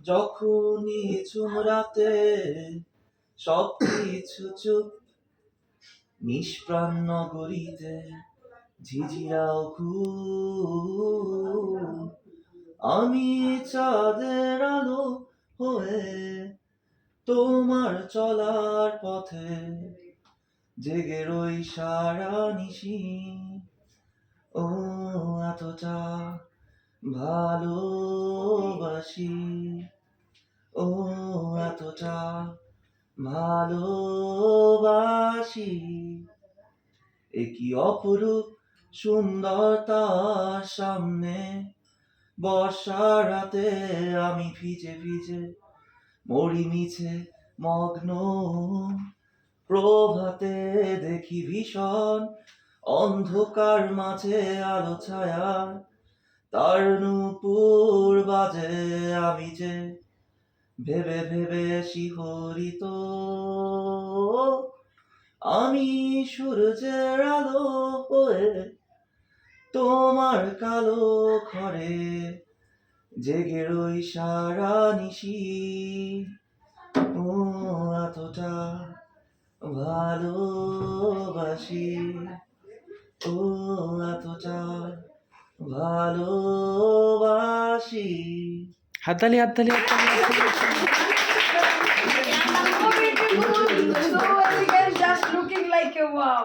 যখনই ঝুমরাতে সবকিছু চুপ, নিষ্প্রাণ নগরীতে ঝিঝিরাও খুব। আমি চাঁদের আলো হয়ে তোমার চলার পথে জেগে রই সারা নিশি। ও এতটা ভালোবাসি, ও এতটা ভালোবাসি। এ কি অপরূপ সুন্দরতার সামনে বর্ষার রাতে আমি ভিজে ভিজে মরি মিছে মগ্ন। প্রভাতে দেখি ভীষণ অন্ধকার মাঝে আলো ছায়া, তার নূপুর বাজে আমি যে ভেবে ভেবে শিহরিত। আমি সূর্যের আলো হয়ে তোমার কালো ঘরে জেগে রই সারা নিশি। ও এতটা ভালোবাসি, ও এতটা ভালোবাসি। হাততালি হাততালি হাততালি So elegant, just looking like a wow.